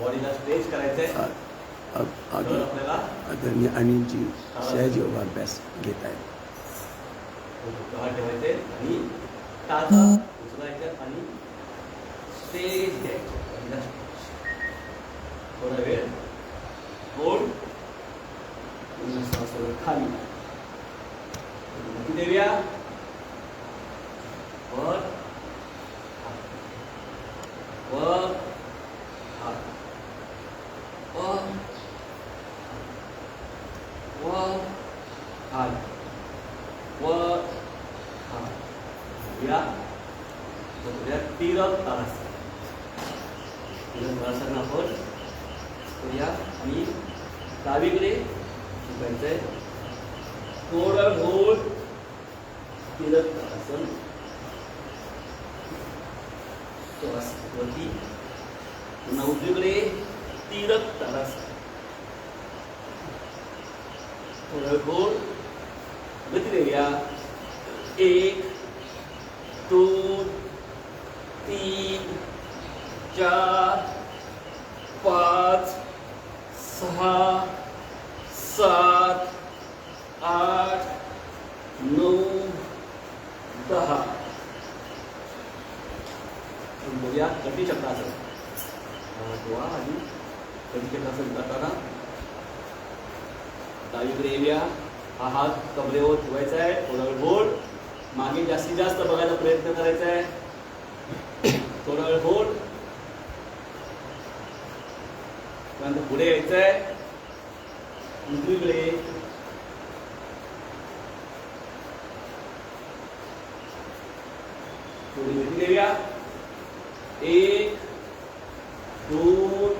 बॉडीला स्ट्रेच करायचंय. आगे आपल्याला आदरणीय अनिलजी सहज योगाभ्यास घेत आहेत. ठेवायचे आणि टाचा उचलायचं आणि स्ट्रेच घ्यायचं. थोडा वेळ होल्ड, खाली देऊया. वर वर वर वर खाली वर खाली या. तीरक तारासन. तीरक तारासन आपण करूया आणि डावीकडे झुकायचंय. थोडं होल्ड, तीरक तारासन. श्वास वरती. पुन्हा उजवीकडे तीरक तारासन. थोडं होल्ड, गती देऊया. 1 2 3 4 5 6 7 8 9 10. बघूया कटी चक्रासन. गोवा आणि कटी चक्रासन करताना डावीकडे येऊया. हा हात कमरेवर ठेवायचा आहे. थोडा वेळ होल्ड. मागे जास्तीत जास्त बघायला प्रयत्न करायचा आहे. थोडा वेळ होल्ड. त्यानंतर पुढे यायचं आहे. उजवीकडे थोडी गती देऊया. 1 2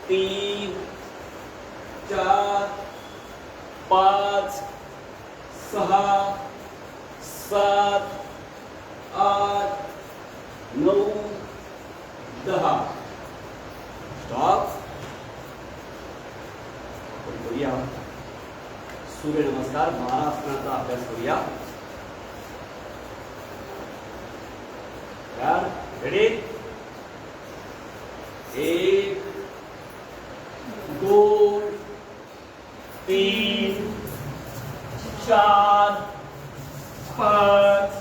3 4 5 6 7 8 9 10. स्टॉप. करूया सूर्य नमस्कार 12 आसनाचा अभ्यास करूया. रेडी. 1 2 3 4 5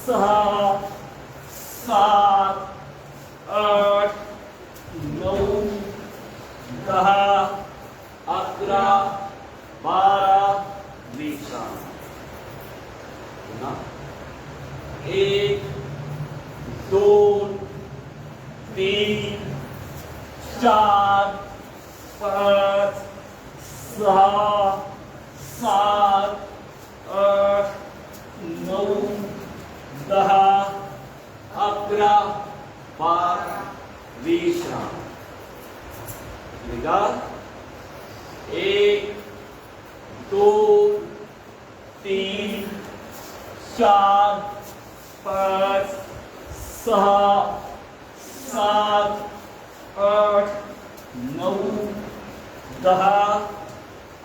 6 7 8 9 10 11 12 20. पुन्हा 1 2 3 4 5 6 7 8 9 10 11 12 20. 1 2 3 4 5 6 7 8 9 10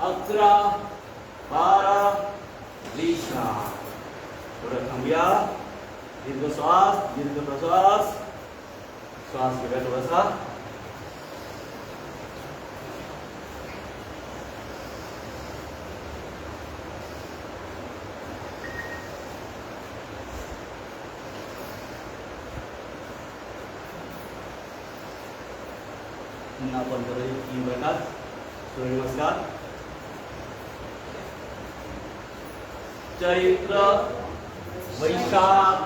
11 12 20. थोडं थांबूया. दीर्घ श्वास, दीर्घ प्रश्वास. श्वास घेऊया थोडासा. पुन्हा आपण करूया 3 प्रकार. सूर्यनमस्कार. चैत्र वैशाख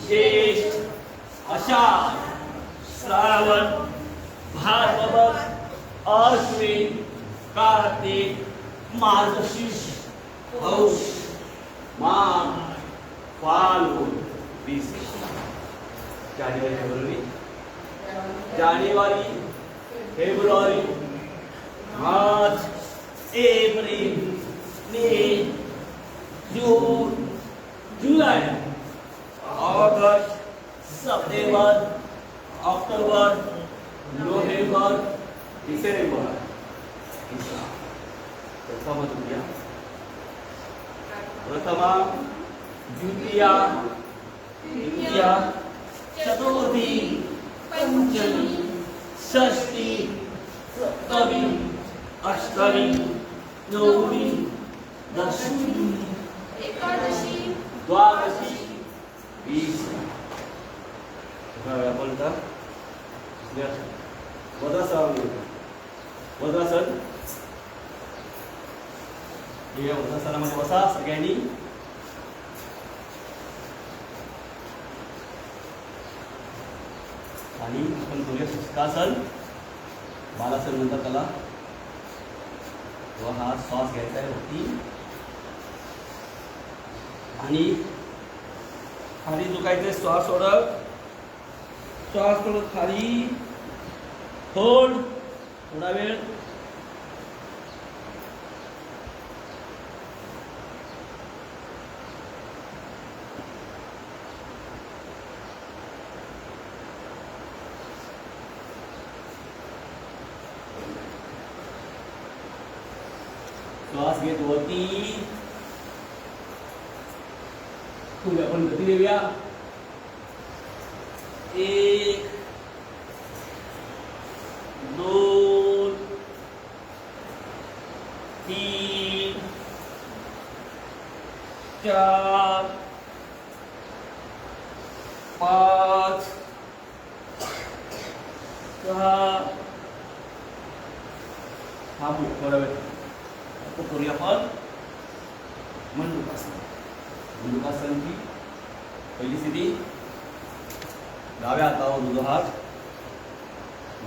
ज्येष्ठ आषाढ श्रावण भाद्रपद अश्विन कार्तिक मार्गशीर्ष पौष माघ फाल्गुन 20. जानेवारी फेब्रुवारी मार्च एप्रिल मे जून जुलाई ऑगस्ट सप्टेंबर अक्टोबर नोव्हेंबर डिसेंबर. प्रथमा द्वितीया तृतीया चतुर्थी पंचमी षष्टी सप्तमी अष्टमी नवमी दशमी एकादशी द्वादशी 20 बोलता वज्रासन या वज्रासनामध्ये बसा सगळ्यांनी. आणि आपण करूया शुष्कासन. बालासन नंतर त्याला व हा श्वास घ्यायचा आहे वरती आणि खाली झुकायचे. श्वास सोडत खाली होल्ड थोडा वेळ. श्वास घेत वरती. पुढे आपण गती देऊया. 1 2 3 4 5 6 हा थोडा वेळ करूया आपण मंडूकासन. मंडूकासनची पहिली स्थिती. डाव्या हातावर उजवा हात,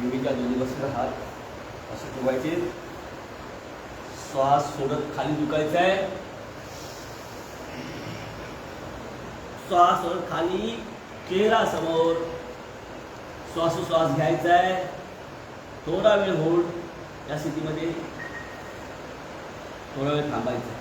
विमीच्या दोन्ही बसलेला हात असे ठेवायचे. श्वास सोडत खाली झुकायचा आहे. श्वास सोडत खाली चेहरा समोर. श्वासोश्वास घ्यायचा आहे. थोडा वेळ होल्ड. या स्थितीमध्ये थोडा वेळ थांबायचं.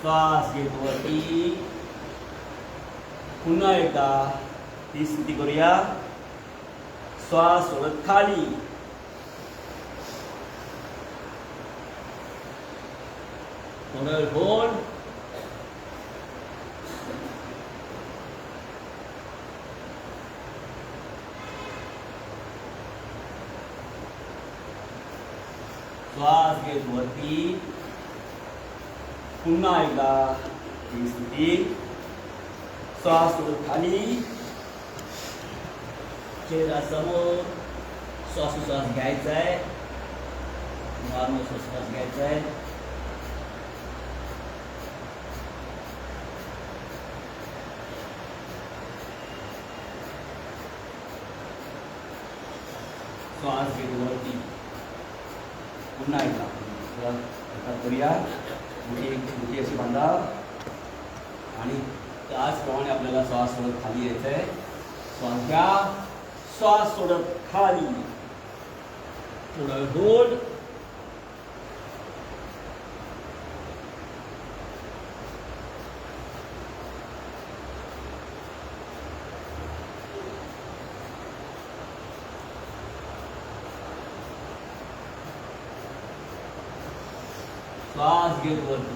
श्वास घेत वरती. पुन्हा एकदा ही स्थिती करूया. श्वास सोडत खाली. थोडा वेळ होल्ड. श्वास घेत वरती. पुन्हा एकदा ही स्थिती. श्वास सोडत खाली. चेहरा समोर. श्वासोश्वास घ्यायचा आहे. नॉर्मल श्वासोश्वास घ्यायचा आहे. श्वास घेत वरती. पुन्हा एकदा करूया. मुठी अशी बांधा आणि त्याचप्रमाणे आपल्याला श्वास सोडत खाली यायचं आहे. श्वास घ्या. श्वास सोडत खाली. थोडा वेळ होल्ड. श्वास घेत वरती.